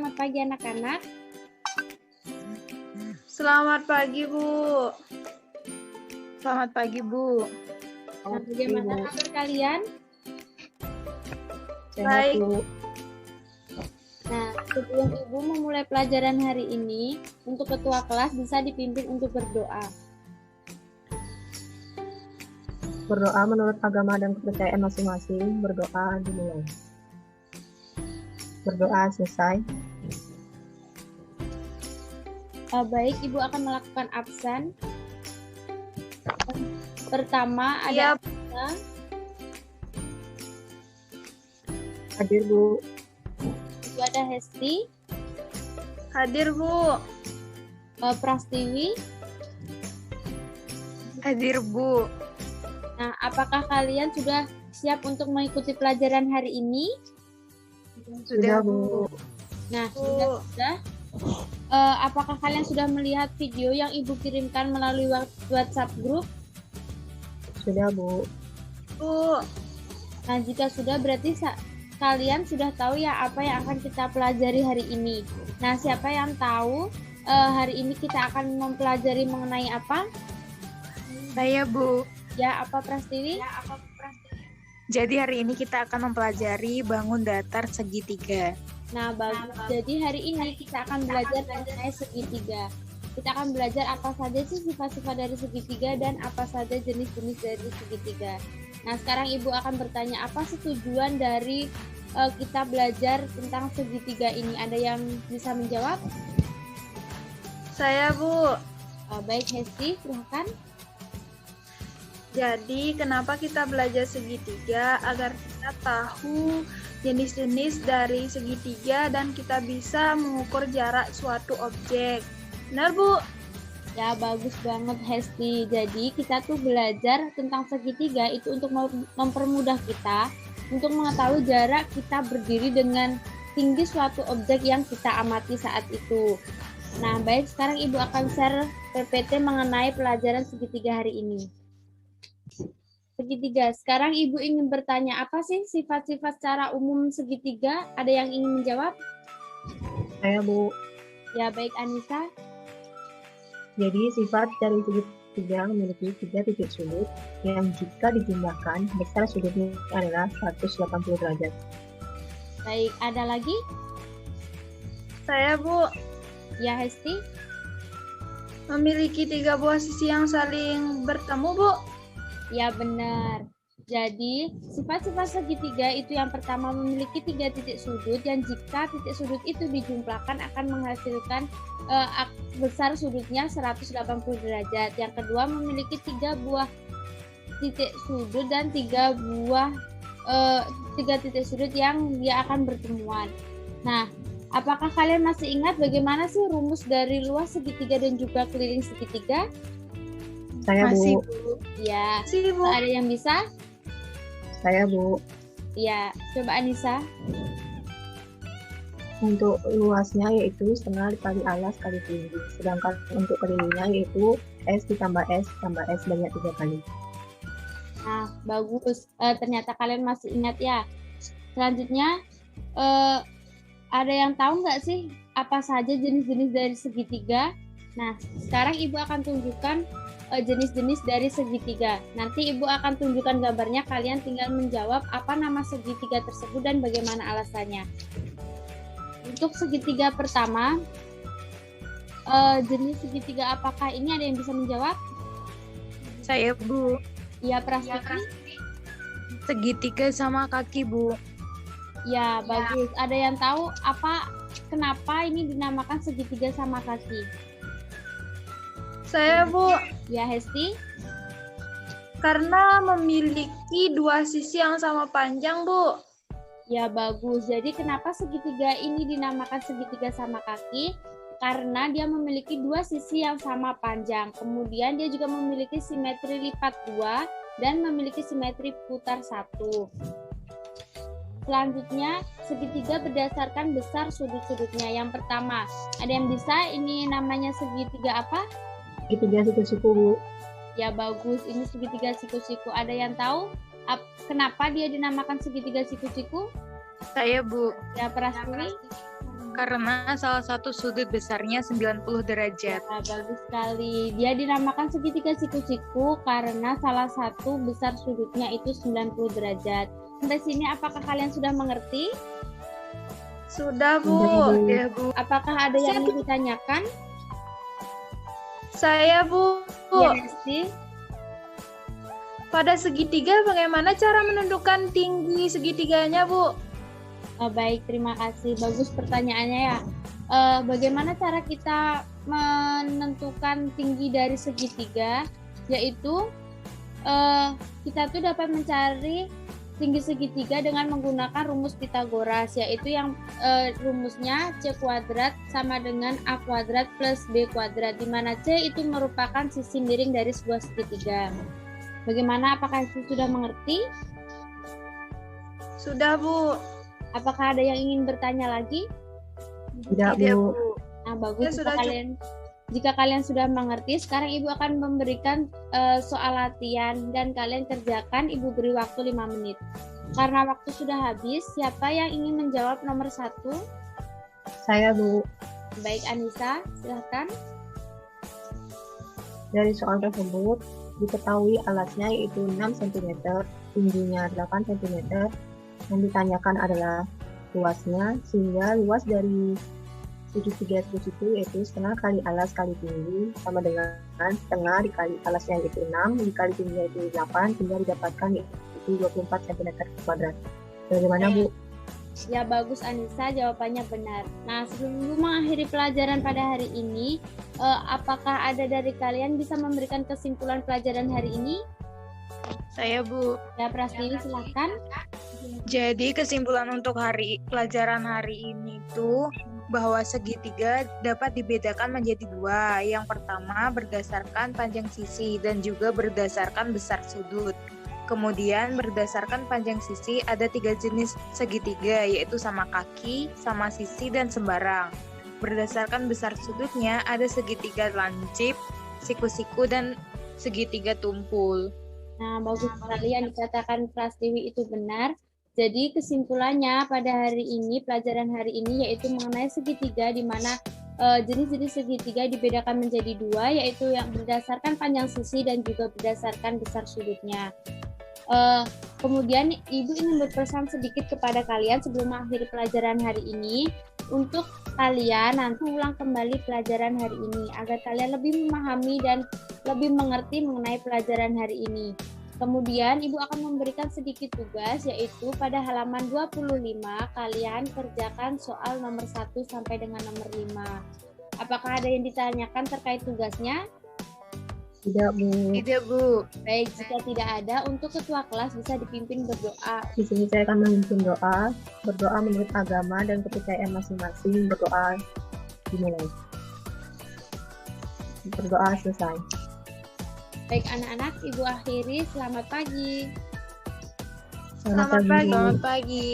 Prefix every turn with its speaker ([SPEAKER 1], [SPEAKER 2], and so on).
[SPEAKER 1] selamat pagi anak-anak.
[SPEAKER 2] Selamat pagi, Bu.
[SPEAKER 3] Selamat pagi, Bu.
[SPEAKER 1] Nah, bagaimana kabar kalian?
[SPEAKER 2] Baik.
[SPEAKER 3] Bu.
[SPEAKER 1] Nah, sebelum Ibu memulai pelajaran hari ini, untuk ketua kelas bisa dipimpin untuk berdoa.
[SPEAKER 3] Berdoa menurut agama dan kepercayaan masing-masing. Berdoa dimulai. Berdoa selesai.
[SPEAKER 1] Baik, Ibu akan melakukan absen. Pertama ada Anissa.
[SPEAKER 3] Hadir, Bu.
[SPEAKER 1] Kedua ada Hesti,
[SPEAKER 2] Hadir, Bu.
[SPEAKER 1] Prastiwi.
[SPEAKER 2] Hadir, Bu.
[SPEAKER 1] Nah, apakah kalian sudah siap untuk mengikuti pelajaran hari ini?
[SPEAKER 3] Sudah, Bu.
[SPEAKER 1] Nah, sudah. Apakah kalian sudah melihat video yang Ibu kirimkan melalui WhatsApp grup?
[SPEAKER 3] Sudah, Bu.
[SPEAKER 2] Bu.
[SPEAKER 1] Nah, jika sudah berarti kalian sudah tahu ya apa yang akan kita pelajari hari ini. Nah, siapa yang tahu hari ini kita akan mempelajari mengenai apa?
[SPEAKER 2] Saya, Bu.
[SPEAKER 1] Ya, apa Prastiwi?
[SPEAKER 2] Jadi hari ini kita akan mempelajari bangun datar segitiga.
[SPEAKER 1] Nah, bagus. Jadi hari ini kita akan belajar mengenai segitiga. Kita akan belajar apa saja sih sifat-sifat dari segitiga dan apa saja jenis-jenis dari segitiga. Nah, sekarang Ibu akan bertanya apa sih tujuan dari kita belajar tentang segitiga ini? Ada yang bisa menjawab?
[SPEAKER 2] Saya, Bu.
[SPEAKER 1] Baik, Hesti, silahkan.
[SPEAKER 2] Jadi kenapa kita belajar segitiga? Agar kita tahu jenis-jenis dari segitiga dan kita bisa mengukur jarak suatu objek. Benar, Bu?
[SPEAKER 1] Ya, bagus banget Hesti. Jadi kita tuh belajar tentang segitiga itu untuk mempermudah kita untuk mengetahui jarak kita berdiri dengan tinggi suatu objek yang kita amati saat itu. Nah, baik, sekarang Ibu akan share PPT mengenai pelajaran segitiga hari ini. Segitiga. Sekarang Ibu ingin bertanya apa sih sifat-sifat secara umum segitiga? Ada yang ingin menjawab?
[SPEAKER 3] Saya, Bu.
[SPEAKER 1] Ya, baik Anissa.
[SPEAKER 3] Jadi sifat dari segitiga memiliki 3 titik sudut yang jika dijumlahkan besar sudutnya adalah 180 derajat.
[SPEAKER 1] Baik, ada lagi?
[SPEAKER 2] Saya, Bu.
[SPEAKER 1] Ya, Hesti.
[SPEAKER 2] Memiliki 3 buah sisi yang saling bertemu, Bu.
[SPEAKER 1] Ya, benar. Jadi, sifat-sifat segitiga itu yang pertama memiliki 3 titik sudut yang jika titik sudut itu dijumlahkan akan menghasilkan besar sudutnya 180 derajat. Yang kedua memiliki 3 buah titik sudut dan 3 titik sudut yang dia akan bertemuan. Nah, apakah kalian masih ingat bagaimana sih rumus dari luas segitiga dan juga keliling segitiga?
[SPEAKER 3] Saya,
[SPEAKER 2] Masih,
[SPEAKER 3] Bu.
[SPEAKER 2] Bu.
[SPEAKER 1] Ya,
[SPEAKER 2] Masih, Bu.
[SPEAKER 1] ada yang bisa?
[SPEAKER 3] Saya, Bu.
[SPEAKER 1] Ya, coba Anissa.
[SPEAKER 3] Untuk luasnya yaitu setengah dikali alas kali tinggi. Sedangkan untuk kelilingnya yaitu S ditambah S tambah S banyak 3 kali.
[SPEAKER 1] Nah, bagus. Ternyata kalian masih ingat ya. Selanjutnya, ada yang tahu nggak sih apa saja jenis-jenis dari segitiga? Nah, sekarang Ibu akan tunjukkan jenis-jenis dari segitiga. Nanti Ibu akan tunjukkan gambarnya, kalian tinggal menjawab apa nama segitiga tersebut dan bagaimana alasannya. Untuk segitiga pertama, jenis segitiga apakah ini, ada yang bisa menjawab?
[SPEAKER 2] Saya, Bu.
[SPEAKER 1] Ya, Prastiwi.
[SPEAKER 2] Segitiga sama kaki, Bu.
[SPEAKER 1] Ya, bagus. Ada yang tahu kenapa ini dinamakan segitiga sama kaki?
[SPEAKER 2] Saya, Bu.
[SPEAKER 1] Ya, Hesti.
[SPEAKER 2] Karena memiliki 2 sisi yang sama panjang, Bu.
[SPEAKER 1] Ya, bagus. Jadi kenapa segitiga ini dinamakan segitiga sama kaki? Karena dia memiliki 2 sisi yang sama panjang. Kemudian dia juga memiliki simetri lipat 2 dan memiliki simetri putar 1. Selanjutnya, segitiga berdasarkan besar sudut-sudutnya. Yang pertama, ada yang bisa ini namanya segitiga apa?
[SPEAKER 3] Segitiga siku-siku, Bu.
[SPEAKER 1] Ya, bagus. Ini segitiga siku-siku. Ada yang tahu kenapa dia dinamakan segitiga siku-siku?
[SPEAKER 2] Saya, Bu.
[SPEAKER 1] Ya, Prastiwi.
[SPEAKER 4] Karena salah satu sudut besarnya 90 derajat.
[SPEAKER 1] Ya, bagus sekali. Dia dinamakan segitiga siku-siku karena salah satu besar sudutnya itu 90 derajat. Sampai sini apakah kalian sudah mengerti?
[SPEAKER 2] Sudah, Bu.
[SPEAKER 4] Ya, Bu.
[SPEAKER 1] Apakah ada yang ingin ditanyakan?
[SPEAKER 2] Saya, Bu.
[SPEAKER 1] Ya, Resti.
[SPEAKER 2] Pada segitiga bagaimana cara menentukan tinggi segitiganya, Bu?
[SPEAKER 1] Oh, baik, terima kasih. Bagus pertanyaannya ya. Bagaimana cara kita menentukan tinggi dari segitiga? Yaitu kita tuh dapat mencari tinggi segitiga dengan menggunakan rumus Pythagoras, yaitu yang rumusnya C kuadrat sama dengan A kuadrat plus B kuadrat, di mana C itu merupakan sisi miring dari sebuah segitiga. Bagaimana? Apakah itu sudah mengerti?
[SPEAKER 2] Sudah, Bu.
[SPEAKER 1] Apakah ada yang ingin bertanya lagi?
[SPEAKER 3] Tidak, Bu.
[SPEAKER 1] Nah, bagus.
[SPEAKER 2] Ya, sudah
[SPEAKER 1] Jika kalian sudah mengerti, sekarang Ibu akan memberikan soal latihan dan kalian kerjakan. Ibu beri waktu 5 menit. Karena waktu sudah habis, siapa yang ingin menjawab nomor 1?
[SPEAKER 3] Saya, Bu.
[SPEAKER 1] Baik, Anissa, silahkan.
[SPEAKER 3] Dari soal tersebut, diketahui alasnya yaitu 6 cm, tingginya 8 cm. Yang ditanyakan adalah luasnya, sehingga luas dari segitiga siku-siku yaitu setengah kali alas kali tinggi sama dengan setengah dikali alasnya yaitu 6 dikali tingginya yaitu 8 sehingga didapatkan yaitu 24 cm kuadrat. Bagaimana, Bu?
[SPEAKER 1] Ya, bagus Anissa, jawabannya benar. Nah, sebelum Ibu mengakhiri pelajaran pada hari ini, apakah ada dari kalian bisa memberikan kesimpulan pelajaran hari ini?
[SPEAKER 4] Saya, Bu.
[SPEAKER 1] Ya, Prastiwi, silahkan.
[SPEAKER 4] Jadi kesimpulan untuk pelajaran hari ini itu bahwa segitiga dapat dibedakan menjadi 2. Yang pertama berdasarkan panjang sisi dan juga berdasarkan besar sudut. Kemudian berdasarkan panjang sisi ada 3 jenis segitiga, yaitu sama kaki, sama sisi, dan sembarang. Berdasarkan besar sudutnya ada segitiga lancip, siku-siku, dan segitiga tumpul.
[SPEAKER 1] Nah, bagus sekali yang dikatakan Prastiwi itu benar. Jadi kesimpulannya pada hari ini, pelajaran hari ini yaitu mengenai segitiga, di mana jenis-jenis segitiga dibedakan menjadi 2, yaitu yang berdasarkan panjang sisi dan juga berdasarkan besar sudutnya. Kemudian Ibu ingin berpesan sedikit kepada kalian sebelum mengakhiri pelajaran hari ini, untuk kalian nanti ulang kembali pelajaran hari ini agar kalian lebih memahami dan lebih mengerti mengenai pelajaran hari ini. Kemudian Ibu akan memberikan sedikit tugas, yaitu pada halaman 25 kalian kerjakan soal nomor 1 sampai dengan nomor 5. Apakah ada yang ditanyakan terkait tugasnya?
[SPEAKER 3] Tidak, Bu.
[SPEAKER 4] Tidak, Bu.
[SPEAKER 1] Baik, jika tidak ada, untuk ketua kelas bisa dipimpin berdoa.
[SPEAKER 3] Di sini saya akan memimpin doa, berdoa menurut agama dan kepercayaan masing-masing, berdoa dimulai. Berdoa selesai.
[SPEAKER 1] Baik anak-anak, Ibu akhiri. Selamat pagi.
[SPEAKER 3] Selamat pagi.
[SPEAKER 4] Selamat pagi.